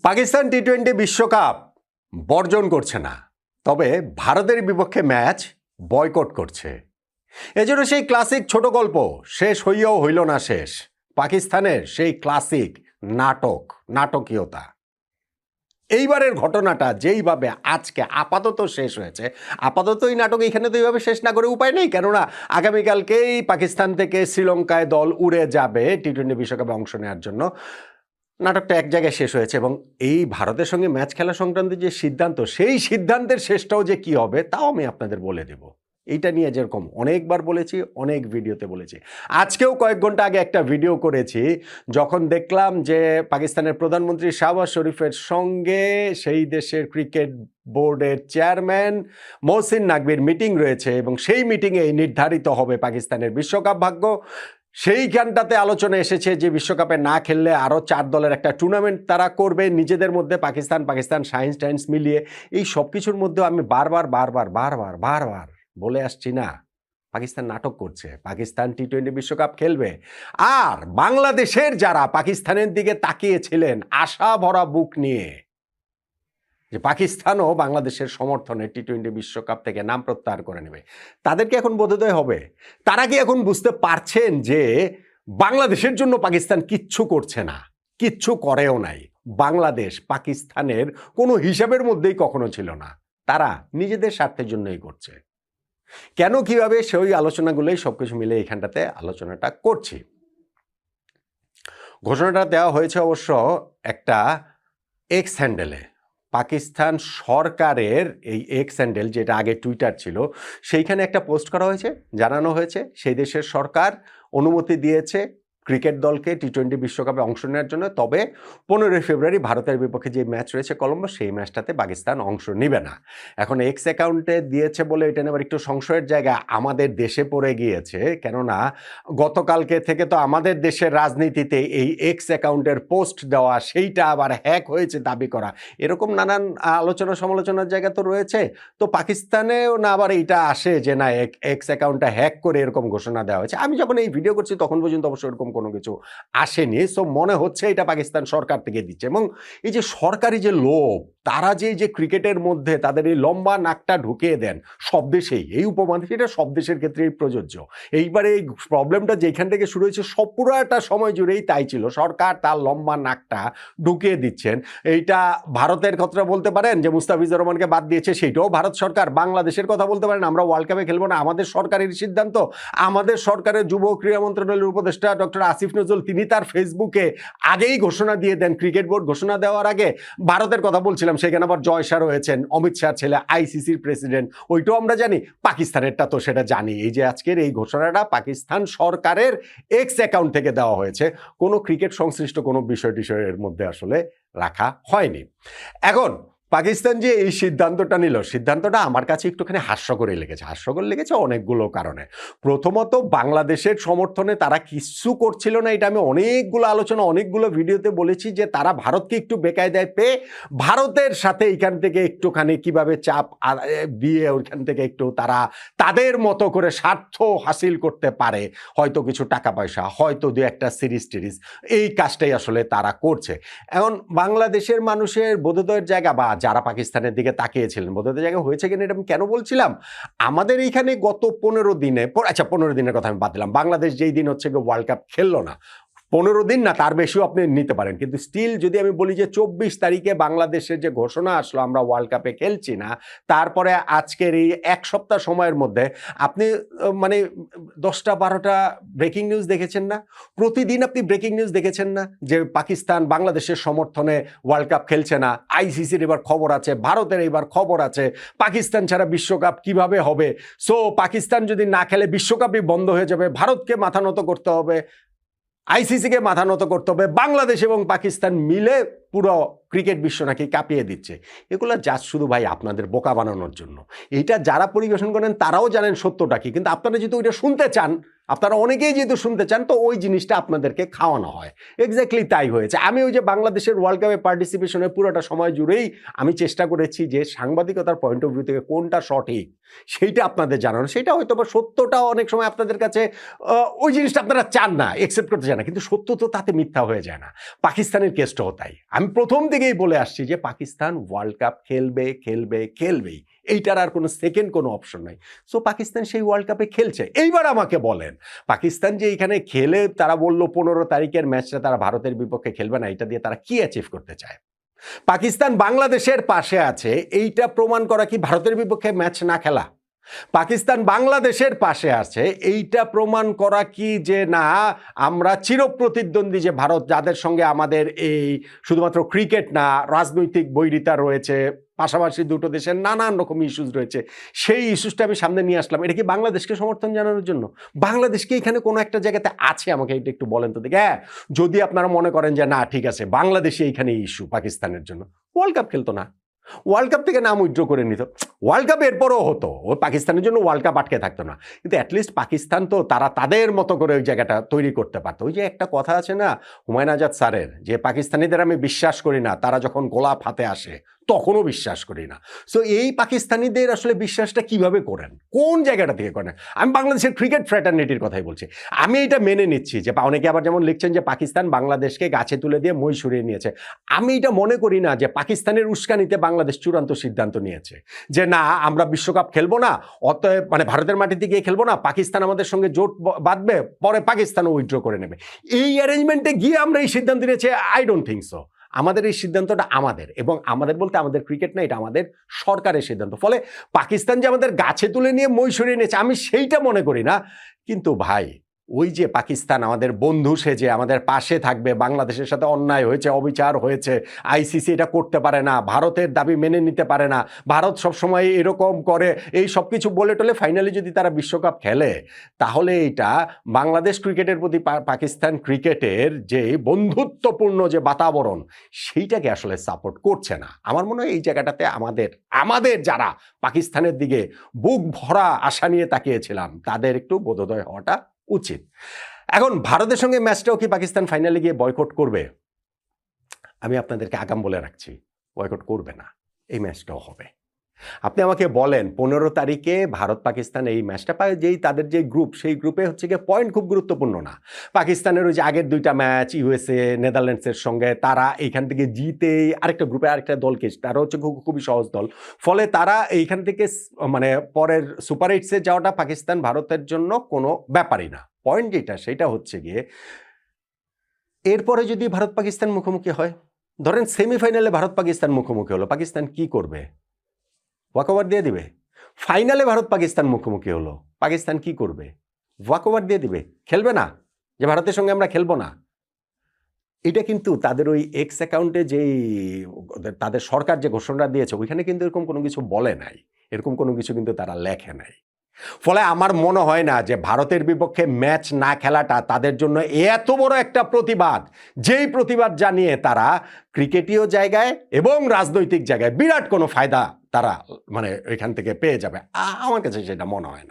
পাকিস্তান টি-20 বিশ্বকাপ বর্জন করছে না, তবে ভারতের বিপক্ষে ম্যাচ বয়কট করছে। এজন্য সেই ক্লাসিক ছোট গল্প শেষ হইয়াও হইল না শেষ। পাকিস্তানের সেই ক্লাসিক নাটকীয়তা। এইবারের ঘটনাটা যেইভাবে আজকে আপাতত শেষ হয়েছে, আপাতত এই নাটক এখানে তো এইভাবে শেষ না করে উপায় নেই, কেননা আগামীকালকেই পাকিস্তান থেকে শ্রীলঙ্কায় দল উড়ে যাবে টি-20 বিশ্বকাপে অংশ নেওয়ার জন্য। নাটকটা এক জায়গায় শেষ হয়েছে এবং এই ভারতের সঙ্গে ম্যাচ খেলা সংক্রান্ত যে সিদ্ধান্ত, সেই সিদ্ধান্তের শেষটাও যে কি হবে তাও আমি আপনাদের বলে দেব। এইটা নিয়ে যেরকম অনেকবার বলেছি, অনেক ভিডিওতে বলেছি, আজকেও কয়েক ঘন্টা আগে একটা ভিডিও করেছি যখন দেখলাম যে পাকিস্তানের প্রধানমন্ত্রী শাহবাজ শরীফের সঙ্গে সেই দেশের ক্রিকেট বোর্ডের চেয়ারম্যান মহসিন নাকভির মিটিং রয়েছে এবং সেই মিটিংয়ে নির্ধারিত হবে পাকিস্তানের বিশ্বকাপ ভাগ্য। সেইখানটাতে আলোচনা এসেছে যে বিশ্বকাপে না খেললে আরও 4 দলের একটা টুর্নামেন্ট তারা করবে নিজেদের মধ্যে, পাকিস্তান সায়েন্স টাইন্স মিলিয়ে। এই সব কিছুর মধ্যেও আমি বারবার বলে আসছি না, পাকিস্তান নাটক করছে, পাকিস্তান টি-20 বিশ্বকাপ খেলবে। আর বাংলাদেশের যারা পাকিস্তানের দিকে তাকিয়েছিলেন আশা ভরা বুক নিয়ে যে পাকিস্তানও বাংলাদেশের সমর্থনে টি-20 বিশ্বকাপ থেকে নাম প্রত্যাহার করে নেবে, তাদেরকে এখন বোধোদয় হবে। তারা কি এখন বুঝতে পারছেন যে বাংলাদেশের জন্য পাকিস্তান কিচ্ছু করছে না, কিচ্ছু করেও নাই। বাংলাদেশ পাকিস্তানের কোনো হিসাবের মধ্যেই কখনো ছিল না, তারা নিজেদের স্বার্থের জন্যই করছে। কেন কিভাবে সেই আলোচনাগুলোই সবকিছু মিলে এখানটাতে আলোচনাটা করছি। ঘোষণাটা দেওয়া হয়েছে অবশ্য একটা এক্স হ্যান্ডেলে। পাকিস্তান সরকারের এই এক্স হ্যান্ডেল, যেটা আগে টুইটার ছিল, সেইখানে একটা পোস্ট করা হয়েছে, জানানো হয়েছে সেই দেশের সরকার অনুমতি দিয়েছে ক্রিকেট দলকে টি-20 বিশ্বকাপে অংশ নেওয়ার জন্য, তবে 15 ফেব্রুয়ারি ভারতের বিপক্ষে যে ম্যাচ রয়েছে কলম্বো, সেই ম্যাচটাতে পাকিস্তান অংশ নেবে না। এখন এক্স অ্যাকাউন্টে দিয়েছে বলে এটা নেবার একটু সংশয়ের জায়গা আমাদের দেশে পড়ে গিয়েছে, কেননা গতকালকে থেকে তো আমাদের দেশের রাজনীতিতে এই এক্স অ্যাকাউন্টের পোস্ট দেওয়া, সেইটা আবার হ্যাক হয়েছে দাবি করা, এরকম নানান আলোচনা সমালোচনার জায়গা তো রয়েছে। তো পাকিস্তানেও না আবার এইটা আসে যে না এক্স অ্যাকাউন্টটা হ্যাক করে এরকম ঘোষণা দেওয়া হয়েছে। আমি যখন এই ভিডিও করছি তখন পর্যন্ত অবশ্য এরকম কোনো কিছু আসেনি। সো মনে হচ্ছে এটা পাকিস্তান সরকার থেকে দিচ্ছে। এবং এই যে সরকারি যে লোভ, তারা যে ক্রিকেটের মধ্যে তাদের এই লম্বা নাকটা ঢুকিয়ে দেন সব দেশেই, এই উপমহাদেশে এটা সব দেশের ক্ষেত্রেই প্রযোজ্য। এইবারে এই প্রবলেমটা যেখান থেকে শুরু হয়েছে সব পুরোটা সময় জুড়েই তাই ছিল, সরকার তার লম্বা নাকটা ঢুকিয়ে দিচ্ছেন। এইটা ভারতের কথা বলতে পারেন যে মুস্তাফিজুর রহমানকে বাদ দিয়েছে, সেইটাও ভারত সরকার। বাংলাদেশের কথা বলতে পারেন আমরা ওয়ার্ল্ড কাপে খেলবো না, আমাদের সরকারের সিদ্ধান্ত। আমাদের সরকারের যুব ক্রীড়া মন্ত্রণালয়ের উপদেষ্টা ডক্টর আসিফ নজরুল, তিনি তার ফেসবুকে আগেই ঘোষণা দিয়ে দেন, ক্রিকেট বোর্ড ঘোষণা দেওয়ার আগে। ভারতের কথা বলছিলাম, সেখানে আবার জয় শাহ রয়েছেন, অমিত শাহ ছেলে আইসিসির প্রেসিডেন্ট, ওইটাও আমরা জানি। পাকিস্তানেরটা তো সেটা জানি। এই যে আজকের এই ঘোষণাটা পাকিস্তান সরকারের এক্স অ্যাকাউন্ট থেকে দেওয়া হয়েছে, কোনো ক্রিকেট সংশ্লিষ্ট কোনো বিষয়ের মধ্যে আসলে রাখা হয়নি। এখন পাকিস্তান যে এই সিদ্ধান্তটা নিল, সিদ্ধান্তটা আমার কাছে একটুখানি হাস্যকর লেগেছে অনেকগুলো কারণে। প্রথমত, বাংলাদেশের সমর্থনে তারা কিছু করছিল না, এটা আমি অনেকগুলো আলোচনা অনেকগুলো ভিডিওতে বলেছি যে তারা ভারতকে একটু বেকায়দায় পেয়ে ভারতের সাথে এইখান থেকে একটুখানি কিভাবে চাপ দিয়ে ওইখান থেকে একটু তারা তাদের মতো করে স্বার্থ হাসিল করতে পারে, হয়তো কিছু টাকা পয়সা, হয়তো দু একটা সিরিজ টিরিজ, এই কাজটাই আসলে তারা করছে। এখন বাংলাদেশের মানুষের বোধোদয়ের জায়গা, বা যারা পাকিস্তানের দিকে তাকিয়েছিলেন বোধোদয়ের জায়গা হয়েছে কিনা এটা আমি কেন বলছিলাম, আমাদের এইখানে গত 15 দিনে, আচ্ছা 15 দিনের কথা আমি বাদ দিলাম, বাংলাদেশ যেই দিন হচ্ছে ওয়ার্ল্ড কাপ খেললো না, 15 দিন না তার বেশিও আপনি নিতে পারেন, কিন্তু স্টিল যদি আমি বলি যে 24 তারিখে বাংলাদেশের যে ঘোষণা আসলো আমরা ওয়ার্ল্ড কাপে খেলছি না, তারপরে আজকের এই এক সপ্তাহ সময়ের মধ্যে আপনি মানে 10টা-12টা ব্রেকিং নিউজ দেখেছেন না? প্রতিদিন আপনি ব্রেকিং নিউজ দেখেছেন না যে পাকিস্তান বাংলাদেশের সমর্থনে ওয়ার্ল্ড কাপ খেলছে না, আইসিসির এবার খবর আছে, ভারতের এবার খবর আছে, পাকিস্তান ছাড়া বিশ্বকাপ কিভাবে হবে, সো পাকিস্তান যদি না খেলে বিশ্বকাপই বন্ধ হয়ে যাবে, ভারতকে মাথা নত করতে হবে, আইসিসিকে মাথা নত করতে হবে, বাংলাদেশ এবং পাকিস্তান মিলে পুরো ক্রিকেট বিশ্ব নাকি কাঁপিয়ে দিচ্ছে। এগুলো জাস্ট শুধু ভাই আপনাদের বোকা বানানোর জন্য। এইটা যারা পরিবেশন করেন তারাও জানেন সত্যটা কি, কিন্তু আপনারা যেহেতু ওইটা শুনতে চান, আপনারা অনেকেই যেহেতু শুনতে চান, তো ওই জিনিসটা আপনাদেরকে খাওয়ানো হয়। এক্স্যাক্টলি তাই হয়েছে। আমি ওই যে বাংলাদেশের ওয়ার্ল্ড কাপে পার্টিসিপেশনের পুরোটা সময় জুড়েই আমি চেষ্টা করেছি যে সাংবাদিকতার পয়েন্ট অফ ভিউ থেকে কোনটা সঠিক সেইটা আপনাদের জানানো। সেটা হয়তো বা সত্যটাও অনেক সময় আপনাদের কাছে ওই জিনিসটা আপনারা চান না, একসেপ্ট করতে চান না, কিন্তু সত্য তো তাতে মিথ্যা হয়ে যায় না। পাকিস্তানের কেসটাও তাই। আমি প্রথম থেকেই বলে আসছি যে পাকিস্তান ওয়ার্ল্ড কাপ খেলবে খেলবে খেলবেই, এইটার আর কোনো সেকেন্ড কোনো অপশন নাই। সো পাকিস্তান সেই ওয়ার্ল্ড কাপে খেলছে। এইবার আমাকে বলেন, পাকিস্তান যে এখানে খেলে তারা বলল 15 তারিখের ম্যাচটা তারা ভারতের বিপক্ষে খেলবে না, এটা দিয়ে তারা কি অ্যাচিভ করতে চায়? পাকিস্তান বাংলাদেশের পাশে আছে, এইটা প্রমাণ করা কি ভারতের বিপক্ষে ম্যাচ না খেলা? পাকিস্তান বাংলাদেশের পাশে আছে, এইটা প্রমাণ করা কি যে না আমরা চিরপ্রতিদ্বন্দ্বী, যে ভারত যাদের সঙ্গে আমাদের এই শুধুমাত্র ক্রিকেট না, রাজনৈতিক বৈরিতা রয়েছে, পাশাপাশি দুটো দেশের নানান রকম ইস্যুস রয়েছে, সেই ইস্যুসটা আমি সামনে নিয়ে আসলাম। এটা কি বাংলাদেশকে সমর্থন জানানোর জন্য? বাংলাদেশকে এখানে কোনো একটা জায়গাতে আছে, আমাকে এটা একটু বলেন তো দেখি। হ্যাঁ, যদি আপনারা মনে করেন যে না ঠিক আছে বাংলাদেশে এইখানে ইস্যু পাকিস্তানের জন্য, ওয়ার্ল্ড কাপ খেলতো না, ওয়ার্ল্ড কাপ থেকে নাম উইথড্র করে নিত। ওয়ার্ল্ড কাপ এরপরও হতো, ওই পাকিস্তানের জন্য ওয়ার্ল্ড কাপ আটকে থাকতো না, কিন্তু অ্যাটলিস্ট পাকিস্তান তো তারা তাদের মতো করে ওই জায়গাটা তৈরি করতে পারতো। ওই যে একটা কথা আছে না হুমায়ুন আজাদ স্যারের, যে পাকিস্তানিদের আমি বিশ্বাস করি না, তারা যখন গোলাপ হাতে আসে তখনও বিশ্বাস করি না। সো এই পাকিস্তানিদের আসলে বিশ্বাসটা কিভাবে করেন, কোন জায়গাটা থেকে করেন? আমি বাংলাদেশের ক্রিকেট ফ্র্যাটার্নিটির কথাই বলছি। আমি এটা মেনে নিচ্ছি যে অনেকে আবার যেমন লিখছেন যে পাকিস্তান বাংলাদেশকে গাছে তুলে দিয়ে মই সরিয়ে নিয়েছে। আমি এটা মনে করি না যে পাকিস্তানের উস্কানিতে বাংলাদেশ চূড়ান্ত সিদ্ধান্ত নিয়েছে যে না আমরা বিশ্বকাপ খেলবো না, অতএব মানে ভারতের মাটিতে গিয়ে খেলবো না, পাকিস্তান আমাদের সঙ্গে জোট বাঁধবে, পরে পাকিস্তানও উইথড্র করে নেবে। এই অ্যারেঞ্জমেন্টে গিয়ে আমরা এই সিদ্ধান্ত নিয়েছি? I don't think so. আমাদের এই সিদ্ধান্তটা আমাদের, এবং আমাদের বলতে আমাদের ক্রিকেট না, এটা আমাদের সরকারের সিদ্ধান্ত। ফলে পাকিস্তান যে আমাদের গাছে তুলে নিয়ে মই সরিয়ে নিয়েছে আমি সেইটা মনে করি না। কিন্তু ভাই ওই যে পাকিস্তান আমাদের বন্ধু সেজে আমাদের পাশে থাকবে, বাংলাদেশের সাথে অন্যায় হয়েছে, অবিচার হয়েছে, আইসিসি এটা করতে পারে না, ভারতের দাবি মেনে নিতে পারে না, ভারত সবসময় এরকম করে, এই সব কিছু বলে টলে ফাইনালি যদি তারা বিশ্বকাপ খেলে, তাহলে এটা বাংলাদেশ ক্রিকেটের প্রতি পাকিস্তান ক্রিকেটের যে বন্ধুত্বপূর্ণ যে বাতাবরণ, সেইটাকে আসলে সাপোর্ট করছে না। আমার মনে হয় এই জায়গাটাতে আমাদের যারা পাকিস্তানের দিকে বুক ভরা আশা নিয়ে তাকিয়েছিলাম, তাদের একটু বোধোদয় হওয়াটা উচিত। এখন ভারতের সঙ্গে ম্যাচটাও কি পাকিস্তান ফাইনালে গিয়ে বয়কট করবে? আমি আপনাদেরকে আগাম বলে রাখছি, বয়কট করবে না, এই ম্যাচটাও হবে। আপনি আমাকে বলেন 15 তারিখে ভারত পাকিস্তান এই ম্যাচটা পায়, যেই তাদের যে গ্রুপ, সেই গ্রুপে হচ্ছে গিয়ে পয়েন্ট খুব গুরুত্বপূর্ণ না। পাকিস্তানের ওই যে আগের দুইটা ম্যাচ ইউএসএ নেদারল্যান্ডসের সঙ্গে, তারা এইখান থেকে জিতেই আরেকটা গ্রুপে আরেকটা দলকে, তারা হচ্ছে খুবই সহজ দল, ফলে তারা এইখান থেকে মানে পরের সুপার এইটসে যাওয়াটা পাকিস্তান ভারতের জন্য কোনো ব্যাপারই না। পয়েন্ট যেটা সেটা হচ্ছে গিয়ে এরপরে যদি ভারত পাকিস্তান মুখোমুখি হয়, ধরেন সেমিফাইনালে ভারত পাকিস্তান মুখোমুখি হলো, পাকিস্তান কি করবে? ওয়াকওভার দিয়ে দিবে। ফাইনালে ভারত পাকিস্তান মুখোমুখি হলো, পাকিস্তান কি করবে? ওয়াকওভার দিয়ে দিবে, খেলবে না, যে ভারতের সঙ্গে আমরা খেলবো না। এটা কিন্তু তাদের ওই এক্স অ্যাকাউন্টে যেই তাদের সরকার যে ঘোষণা দিয়েছে, ওইখানে কিন্তু এরকম কোনো কিছু বলে নাই, এরকম কোনো কিছু কিন্তু তারা লেখে নাই। ফলে আমার মনে হয় না যে ভারতের বিপক্ষে ম্যাচ না খেলাটা তাদের জন্য এত বড় একটা প্রতিবাদ, যেই প্রতিবাদ জানিয়ে তারা ক্রিকেটীয় জায়গায় এবং রাজনৈতিক জায়গায় বিরাট কোনো ফায়দা তারা মানে এখান থেকে পেয়ে যাবে। আমার কাছে সেটা মনে হয় না।